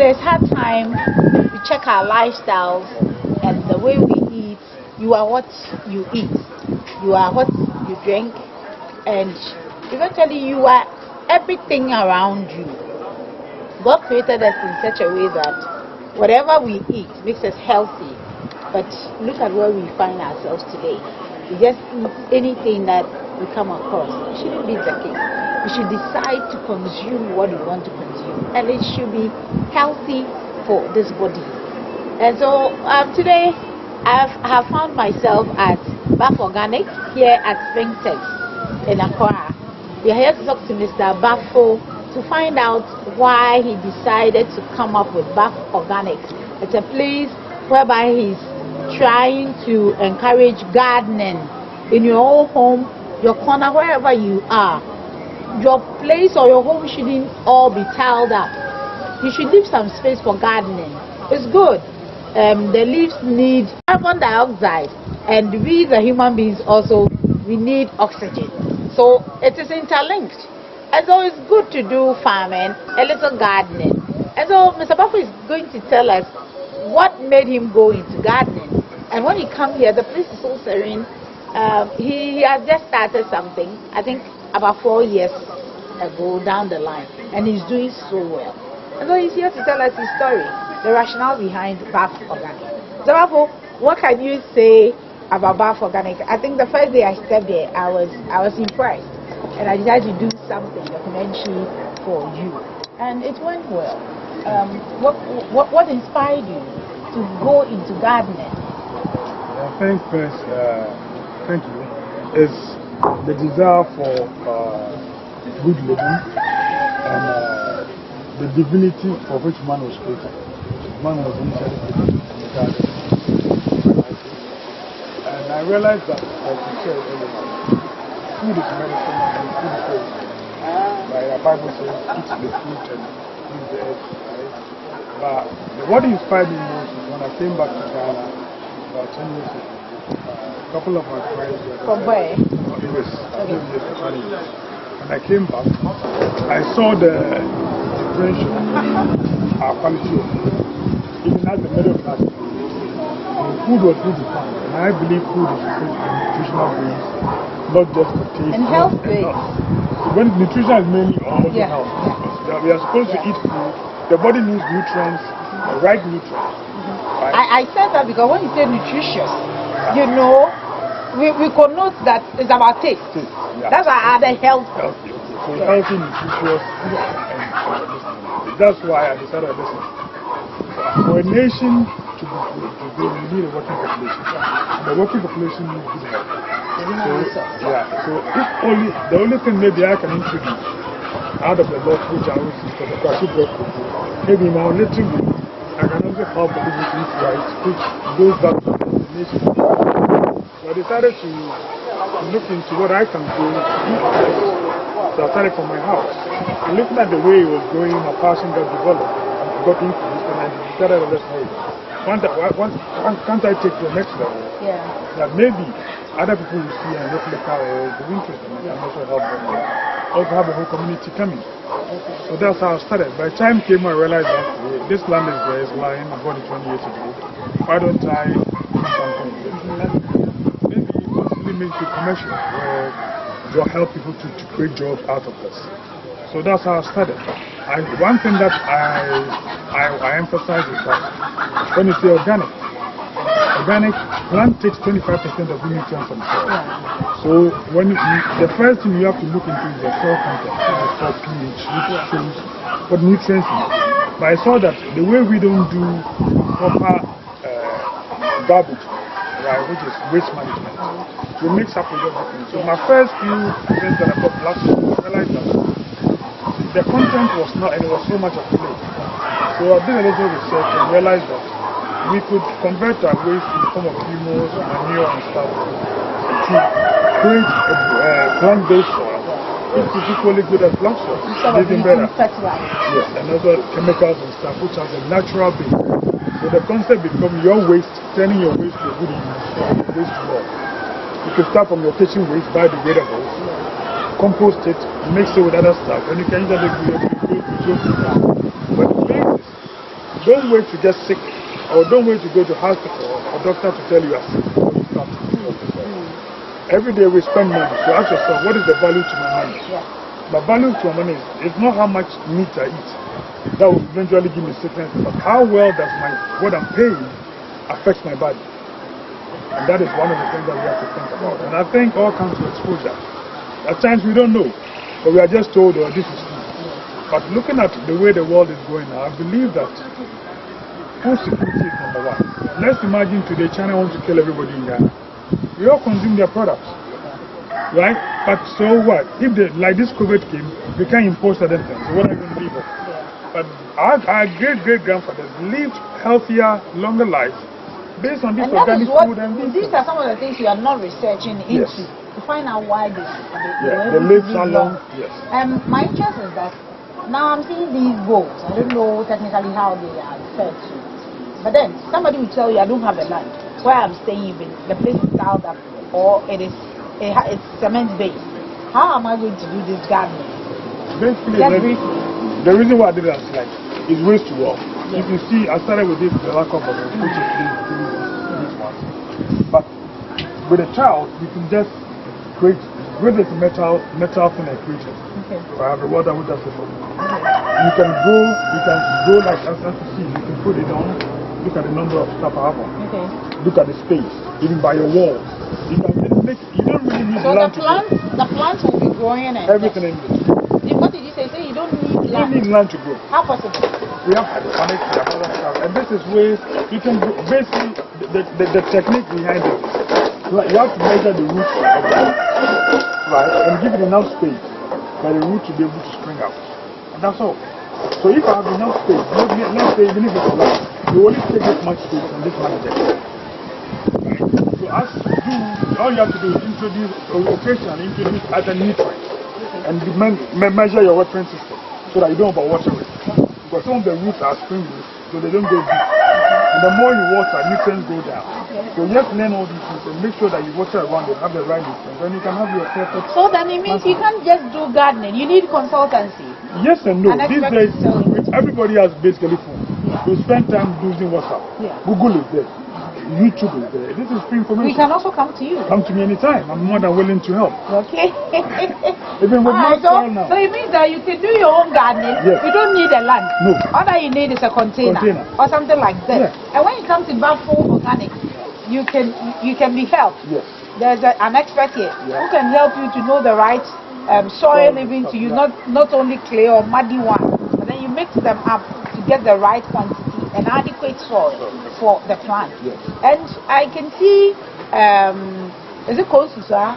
there's hard time, we check our lifestyles and the way we eat. You are what you eat. You are what you drink. And eventually you are everything around you. God created us in such a way that whatever we eat makes us healthy. But look at where we find ourselves today. We just eat anything that we come across. It shouldn't be the case. We should decide to consume what we want to consume. And it should be healthy for this body. And so today I have found myself at Buff Organic here at Springtech in ACCRA. We are here to talk to Mr. Buffo to find out why he decided to come up with Buff Organic. It's a place whereby he's trying to encourage gardening in your own home, your corner, wherever you are. Your place or your home shouldn't all be tiled up. You should leave some space for gardening. It's good. The leaves need carbon dioxide, and we the human beings also, we need oxygen. So it is interlinked. And so it's good to do farming, a little gardening. And so Mr. Buffo is going to tell us what made him go into gardening. And when he come here, the place is so serene. He has just started something, I think about 4 years ago down the line, and he's doing so well. And so he's here to tell us his story, the rationale behind Buff Organic. So Buffo, what can you say about Buff Organic? I think the first day I stepped there, I was impressed, and I decided to do something documentary for you, and it went well. What inspired you to go into gardening? I think first, thank you, is the desire for good living and the divinity for which man was created. Man was initially created in the garden. And I realized that, as you said earlier, food is medicine and food is medicine. Like the Bible says, eat the fruit and eat the earth. Right? But what inspired me most is when I came back to Ghana about 10 years ago. A couple of my friends were from where? US. When I came back, I saw the differential our quality of food, even as the middle class. Food was good to find, and I believe food is a nutritional base, not just for taste. And health base. When nutrition is mainly on health. We are supposed to eat food. The body needs nutrients, the right nutrients. Right? I said that because when you say nutritious, you know, we connote that it's about taste. Yeah. That's why I added health. Healthy, okay. So healthy, nutritious, and that's why I decided to listen. For a nation to grow, you need a working population. And the working population needs good health. So if the only thing maybe I can introduce out of the lot which I always use for the Kwasi bread, maybe my little bit, I can also help the people to eat right, which goes back to the nation. So I decided to look into what I can do. So I started from my house. And looking at the way it was going, my passion got developed and got increased, and I decided to let's move. Can't I take to the next level? Yeah. That maybe other people will see and look like or be interested and I can also help them. Also have a whole community coming. Okay. So that's how I started. By the time came, I realized that this land is there, it's lying. I bought it 20 years ago. Why don't I do something with it? Maybe possibly make it commercial, where you'll help people to create jobs out of this. So that's how I started. One thing that I emphasize is that when you say organic plant takes 25% of the nutrients from soil. So when the first thing you have to look into is the soil content, the soil pH, which shows what nutrients you need. But I saw that the way we don't do proper garbage, right, which is waste management, we mix up with everything. So my first few things that I bought last year, I realized that the content was not, and it was so much of play. So I did a little research and realized that we could convert our waste in the form of humus, manure and stuff to create a plant-based soil, which is equally good as plant soil. Even better. Yes, and also chemicals and stuff, which has a natural base. So the concept becomes your waste, turning your waste to a good use, waste to more. You can start from your kitchen waste, biodegradable, compost it, mix it with other stuff, and you can use it to your food. But the base don't wait to get sick, or don't wait to go to hospital or doctor to tell you are sick before you start to take care of yourself. Every day we spend money, so ask yourself, what is the value to my money? The value to my money is not how much meat I eat. That will eventually give me sickness, but how well does what I'm paying affect my body? And that is one of the things that we have to think about. And I think all comes to exposure. At times we don't know, but we are just told, oh, this is true. But looking at the way the world is going now, I believe that food security is number one. Let's imagine today China wants to kill everybody in Ghana. We all consume their products, right? But so what? If like this COVID came, we can't impose certain things. So what are we going to leave off? But our great-great-grandfathers lived healthier, longer lives based on this organic food and these are some of the things you are not researching into to find out why they live so long. Yes. My interest is that now I'm seeing these boats. I don't know technically how they are referred to, but then somebody will tell you I don't have a land where I'm staying. Even the place is tiled up, or it's cement based. How am I going to do this gardening? Basically, the reason why I did that is like it's waste to wealth. If you see, I started with this lack of which is these ones. But with a child, you can just create this metal thing and create it. I have the water with us. You can go like as you see, you can put it on. Look at the number of stuff I have on. Look at the space, even by your walls. You can make. You don't really need land. So the plants will be growing and everything in it. What did you say? So you don't need land. You don't need land to grow. How possible? We have hydroponics, we have other stuff, and this is where you can basically the technique behind it. You have to measure the roots of the plant, right, and give it enough space for the root to be able to spring out, and that's all. So if I have enough space, let's say even if it's a lot, you only take this much space and this much depth. So as you do, all you have to do is occasionally introduce other nutrients and measure your watering system so that you don't overwater it. Because some of the roots are spring roots, so they don't go deep. And the more you water, nutrients go down. So you have to learn all these things and make sure that you water around it, have the right nutrients, then you can have your perfect. So then it means you can't just do gardening, you need consultancy. Yes and no. These days, everybody has basically phone. So spend time using WhatsApp. Google is there. YouTube is there. This is free information. We can also come to you. Come to me anytime. I'm more than willing to help. Okay. Even with my soil now. So it means that you can do your own gardening. Yes. You don't need a land. No. All that you need is a container. Or something like that. And when it comes to Bafo Organics, you can be helped. Yes. There's an expert here who can help you to know the right soil even to use, not only clay or muddy one, but then you mix them up to get the right quantity and adequate soil for the plant. Yes. And I can see, is it Kosusa?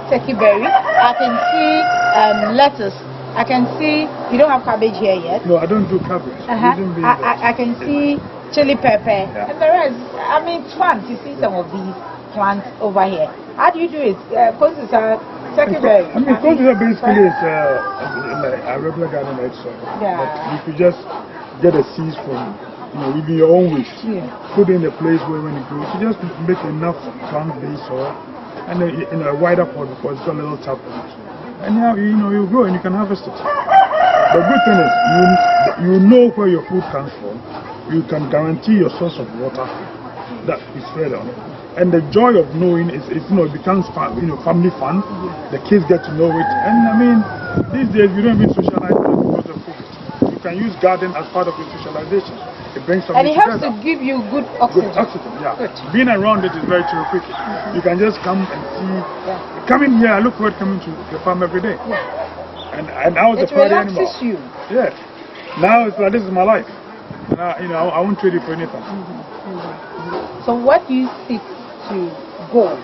Turkey berry. I can see lettuce. I can see, you don't have cabbage here yet. No, I don't do cabbage. I can see chili pepper. And the rest, I mean, it's fun to see some of these plants over here. How do you do it? Kosusa, turkey berry. I mean, Kosusa basically is like a regular garden right soil. But you could just get the seeds from, even your own waste. Put in the place where when it grows, you just make enough plant-based soil and then in a wider pot because it's got a little tap on it. And now you grow and you can harvest it. The good thing is you know where your food comes from. You can guarantee your source of water that is fed on. And the joy of knowing is it becomes fun, family fun. The kids get to know it. And I mean, these days we don't even socialize because of food. You can use garden as part of your socialization. It brings something together. And it helps to give you good oxygen. Good oxygen, yeah. Good. Being around it is very therapeutic. You can just come and see. Coming here, I look forward to coming to the farm every day. And I was a party animal. It relaxes you. Yeah. Now it's like this is my life. And I won't trade it for anything. So what do you seek to go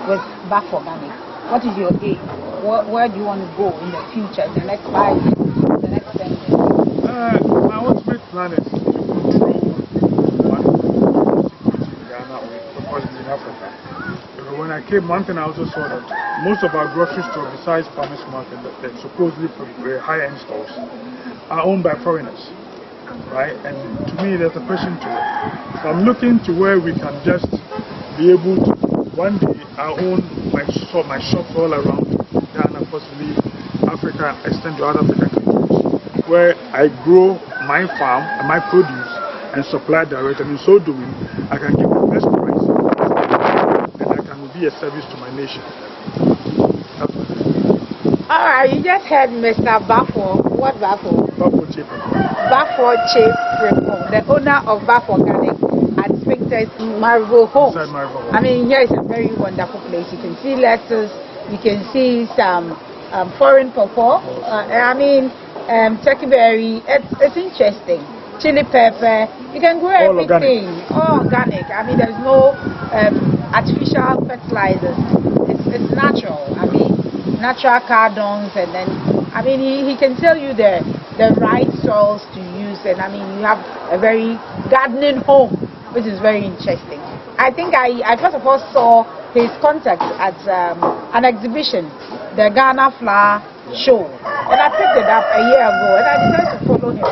with Back Organic? What is your aim? Where do you want to go in the future, the next 5 years, the next 10 years? My ultimate plan is to control security in Ghana or in Africa. When I came, one thing I also saw that most of our grocery stores, besides farmers market, that supposedly very high-end stores, are owned by foreigners, right? And to me, there's a question to it. So I'm looking to where we can just be able to one day I own my shops all around Ghana, possibly Africa, extend to other African countries, where I grow my farm and my produce and supply direct, and in so doing, I can give the best price and I can be a service to my nation. That's what it is. All right, you just heard Mr. Bafo. What Bafo? Bafo Chief. Bafo Chief, the owner of Bafo Organic at Victor's Marvel Homes. I mean, here is a very wonderful place. You can see lettuce, you can see some foreign pawpaw. I mean, turkey berry. It's interesting. Chili pepper. You can grow everything. All organic. I mean, there's no artificial fertilizers. It's natural. I mean, natural cardons, and then I mean he can tell you the right soils to use, and I mean you have a very gardening home, which is very interesting. I think I first of all saw his contact at an exhibition, the Ghana Flower Show, and I picked it up a year ago, and I decided to follow him,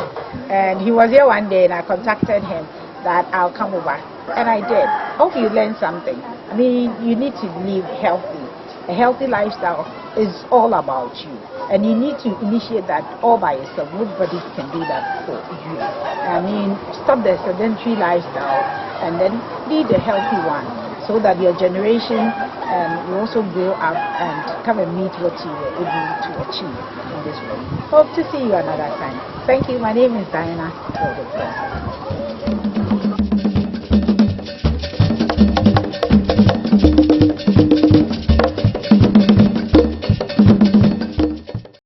and he was here one day, and I contacted him that I'll come over, and I did. Hope you learned something. I mean, you need to live healthy. A healthy lifestyle is all about you, and you need to initiate that all by yourself. Nobody can do that for you. I mean, stop the sedentary lifestyle and then lead a healthy one, so that your generation will also grow up and come and meet what you were able to achieve in this way. Hope to see you another time. Thank you. My name is Diana.